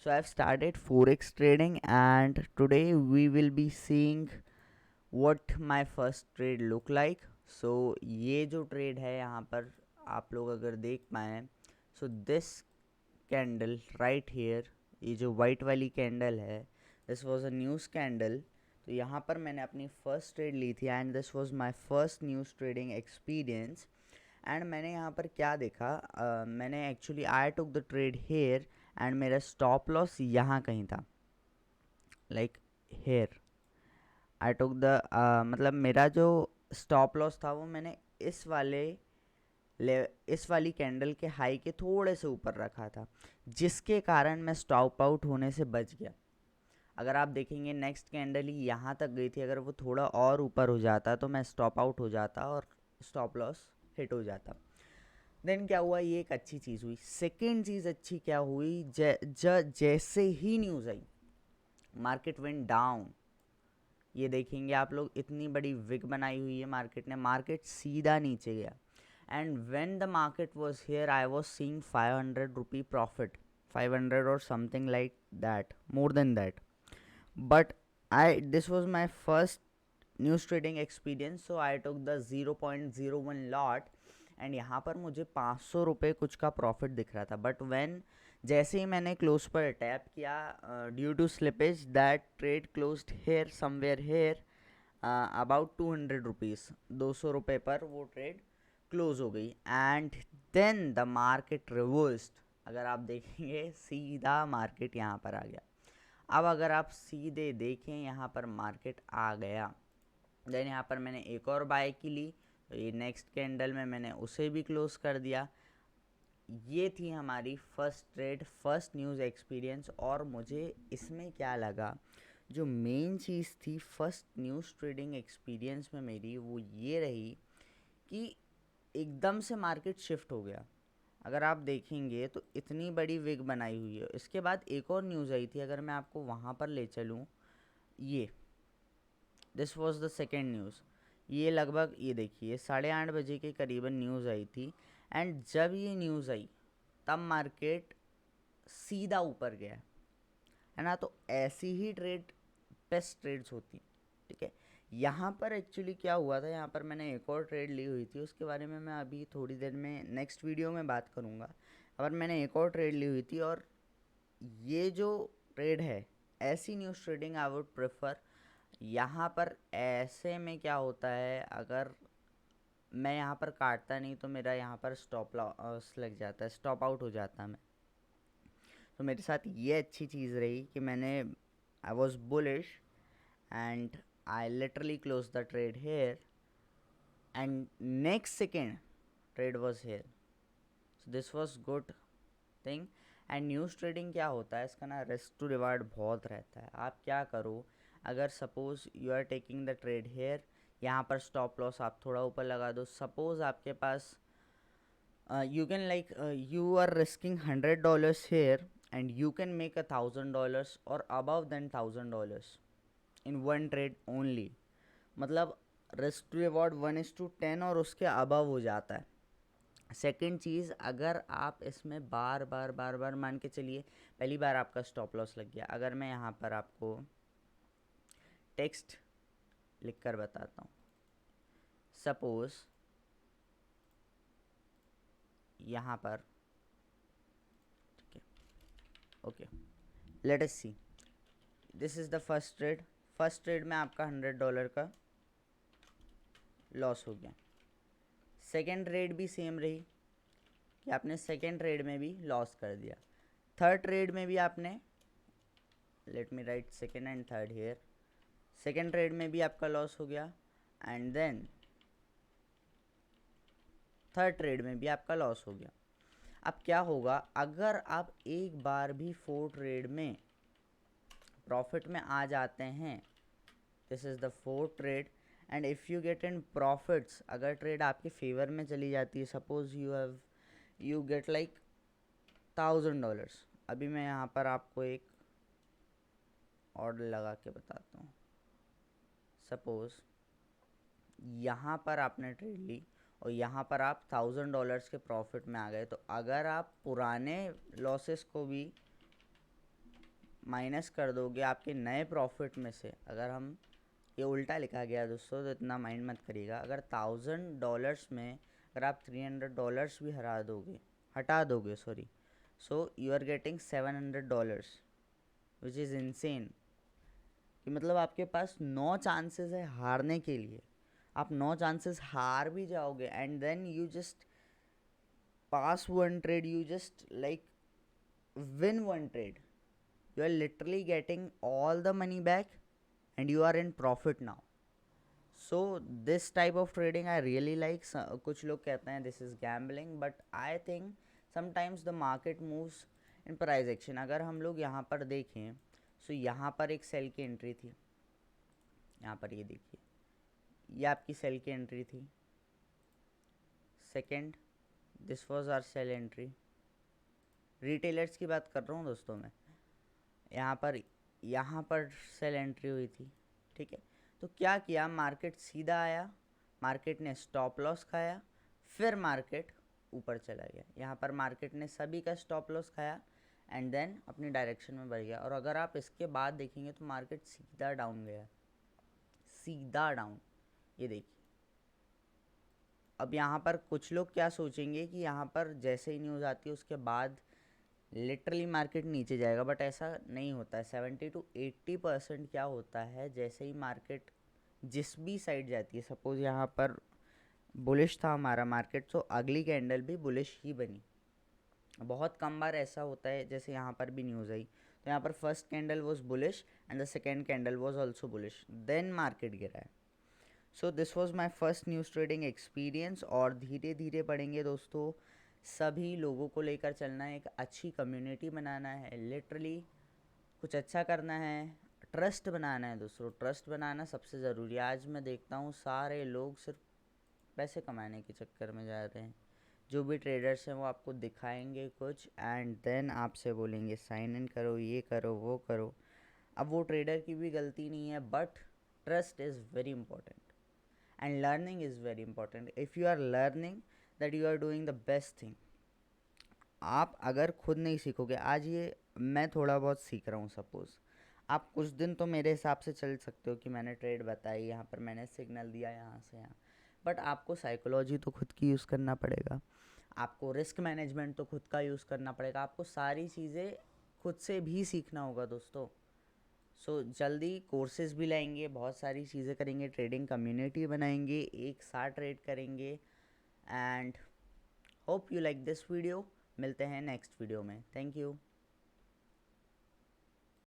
So I've started forex trading, and today we will be seeing what my first trade look like. So ये जो trade है यहाँ पर आप लोग अगर देख पाएँ, so this candle right here, ये जो वाइट वाली कैंडल है, this was a news candle. तो यहाँ पर मैंने अपनी फर्स्ट ट्रेड ली थी and this was my first news trading experience. And मैंने यहाँ पर क्या देखा, मैंने actually I took the trade here and मेरा स्टॉप लॉस यहाँ कहीं था, like here. I took the मतलब मेरा जो स्टॉप लॉस था वो मैंने इस वाले इस वाली कैंडल के हाई के थोड़े से ऊपर रखा था, जिसके कारण मैं स्टॉप आउट होने से बच गया. अगर आप देखेंगे नेक्स्ट कैंडल ही यहाँ तक गई थी, अगर वो थोड़ा और ऊपर हो जाता तो मैं स्टॉप आउट हो जाता और स्टॉप लॉस हिट हो जाता. देन क्या हुआ, ये एक अच्छी चीज़ हुई. सेकेंड चीज़ अच्छी क्या हुई, जैसे ही न्यूज़ आई मार्केट वेंट डाउन. ये देखेंगे आप लोग, इतनी बड़ी विग बनाई हुई है मार्केट ने, मार्केट सीधा नीचे गया. And when the market was here I was seeing 500 rupee profit, 500 और something like that, more than that. But I this was my first news trading experience, so I took the 0.01 lot. And यहाँ पर मुझे 500 रुपये कुछ का profit दिख रहा था. बट व्हेन जैसे ही मैंने क्लोज पर टैप किया, due to slippage that trade closed here somewhere here about 200 rupees, 200 रुपये पर वो ट्रेड क्लोज हो गई. And then the market reversed. अगर आप देखेंगे सीधा मार्केट यहाँ पर आ गया. अब अगर आप सीधे देखें यहाँ पर मार्केट आ गया, देन यहाँ पर मैंने एक और बाय की ली, तो ये नेक्स्ट कैंडल में मैंने उसे भी क्लोज कर दिया. ये थी हमारी first trade, first news experience. और मुझे इसमें क्या लगा, जो मेन चीज़ थी फर्स्ट न्यूज़ ट्रेडिंग एक्सपीरियंस में मेरी, वो ये रही कि एकदम से मार्केट शिफ्ट हो गया. अगर आप देखेंगे तो इतनी बड़ी विग बनाई हुई है. इसके बाद एक और न्यूज़ आई थी, अगर मैं आपको वहाँ पर ले चलूँ, ये this was the second news. ये लगभग, ये देखिए 8:30 बजे के करीबन न्यूज़ आई थी. एंड जब ये न्यूज़ आई तब मार्केट सीधा ऊपर गया है ना. तो ऐसी ही ट्रेड बेस्ट ट्रेड्स होती, ठीक है. यहाँ पर एक्चुअली क्या हुआ था, यहाँ पर मैंने एक और ट्रेड ली हुई थी, उसके बारे में मैं अभी थोड़ी देर में नेक्स्ट वीडियो में बात करूँगा. पर मैंने एक और ट्रेड ली हुई थी, और ये जो ट्रेड है, ऐसी news trading I would prefer. यहाँ पर ऐसे में क्या होता है, अगर मैं यहाँ पर काटता नहीं तो मेरा यहाँ पर स्टॉप लॉस लग जाता है, स्टॉप आउट हो जाता है मैं. तो मेरे साथ ये अच्छी चीज़ रही कि मैंने I was bullish and I literally close the trade here and next second trade was here. So this was good thing. And news trading क्या होता है, इसका ना रिस्क टू रिवार्ड बहुत रहता है. आप क्या करो, अगर suppose you are taking the trade here, यहाँ पर स्टॉप लॉस आप थोड़ा ऊपर लगा दो. सपोज़ आपके पास you can like you are risking $100 here, and you can make $1,000 or above than $1,000 in one trade only. मतलब रिस्क टू रिवॉर्ड 1:10 और उसके अबव हो जाता है. सेकेंड चीज़, अगर आप इसमें बार बार बार बार मान के चलिए, पहली बार आपका स्टॉप लॉस लग गया. अगर मैं यहाँ पर आपको टेक्स्ट लिख कर बताता हूँ, सपोज़ यहाँ पर, ठीक है, okay, let us see. This is the first trade. First trade में आपका $100 का लॉस हो गया. सेकेंड ट्रेड भी सेम रही कि आपने सेकेंड ट्रेड में भी लॉस कर दिया. थर्ड ट्रेड में भी आपने, let me write second and third here, second trade में भी आपका लॉस हो गया. एंड देन थर्ड ट्रेड में भी आपका लॉस हो गया. अब क्या होगा, अगर आप एक बार भी फोर्थ ट्रेड में प्रॉफिट में आ जाते हैं, this is the fourth trade, and if you get in profits, अगर ट्रेड आपके फेवर में चली जाती है, सपोज यू गेट लाइक $1,000. अभी मैं यहाँ पर आपको एक ऑर्डर लगा के बताता हूँ. सपोज यहाँ पर आपने ट्रेड ली और यहाँ पर आप $1,000 के प्रॉफिट में आ गए, तो अगर आप पुराने लॉसेस को भी माइनस कर दोगे आपके नए प्रॉफिट में से, अगर हम ये उल्टा लिखा गया दोस्तों तो इतना माइंड मत करिएगा, अगर $1000 में अगर आप $300 भी हटा दोगे sorry, so you are getting $700 which is insane. कि मतलब आपके पास 9 चांसेस है हारने के लिए, आप 9 चांसेस हार भी जाओगे and then you just pass one trade, you just like win one trade, you are literally getting all the money back and you are in profit now. So this type of trading I really like. कुछ लोग कहते हैं this is gambling, but I think sometimes the market moves in price action. अगर हम लोग यहाँ पर देखें so यहाँ पर एक सेल की एंट्री थी, यहाँ पर ये देखिए, ये आपकी सेल की एंट्री थी। Second, this was our sale entry. Retailers की बात कर रहा हूँ दोस्तों मैं, यहाँ पर सेल एंट्री हुई थी, ठीक है। तो क्या किया, मार्केट सीधा आया, मार्केट ने स्टॉप लॉस खाया, फिर मार्केट ऊपर चला गया। यहाँ पर मार्केट ने सभी का स्टॉप लॉस खाया एंड देन अपनी डायरेक्शन में बढ़ गया। और अगर आप इसके बाद देखेंगे तो मार्केट सीधा डाउन गया, सीधा डाउन, ये देखिए। अब यहाँ पर कुछ लोग क्या सोचेंगे कि यहाँ पर जैसे ही न्यूज़ आती है उसके बाद लिटरली मार्केट नीचे जाएगा, बट ऐसा नहीं होता है। 70 to 80% क्या होता है, जैसे ही मार्केट जिस भी साइड जाती है, सपोज़ यहाँ पर बुलिश था हमारा मार्केट, तो अगली कैंडल भी बुलिश ही बनी। बहुत कम बार ऐसा होता है, जैसे यहाँ पर भी न्यूज़ आई तो यहाँ पर first candle was bullish and the second candle was also bullish, then market गिरा है। So this was my first news trading experience. और धीरे धीरे पढ़ेंगे दोस्तों, सभी लोगों को लेकर चलना है, एक अच्छी कम्युनिटी बनाना है, लिटरली कुछ अच्छा करना है, ट्रस्ट बनाना है दोस्तों। ट्रस्ट बनाना सबसे ज़रूरी है। आज मैं देखता हूँ सारे लोग सिर्फ पैसे कमाने के चक्कर में जा रहे हैं। जो भी ट्रेडर्स हैं वो आपको दिखाएंगे कुछ एंड देन आपसे बोलेंगे साइन इन करो, ये करो, वो करो। अब वो ट्रेडर की भी गलती नहीं है, but trust is very important and learning is very important. If you are learning that you are doing the best thing, आप अगर खुद नहीं सीखोगे, आज ये मैं थोड़ा बहुत सीख रहा हूँ, सपोज़ आप कुछ दिन तो मेरे हिसाब से चल सकते हो कि मैंने ट्रेड बताई, यहाँ पर मैंने सिग्नल दिया यहाँ से यहाँ, बट आपको साइकोलॉजी तो खुद की यूज़ करना पड़ेगा, आपको रिस्क मैनेजमेंट तो खुद का यूज़ करना पड़ेगा, आपको सारी चीज़ें खुद से भी सीखना होगा दोस्तों। सो जल्दी कोर्सेज भी लाएंगे, बहुत सारी चीज़ें करेंगे, ट्रेडिंग कम्युनिटी बनाएंगे, एक साथ ट्रेड करेंगे and hope you like this video. मिलते हैं नेक्स्ट वीडियो में। Thank you.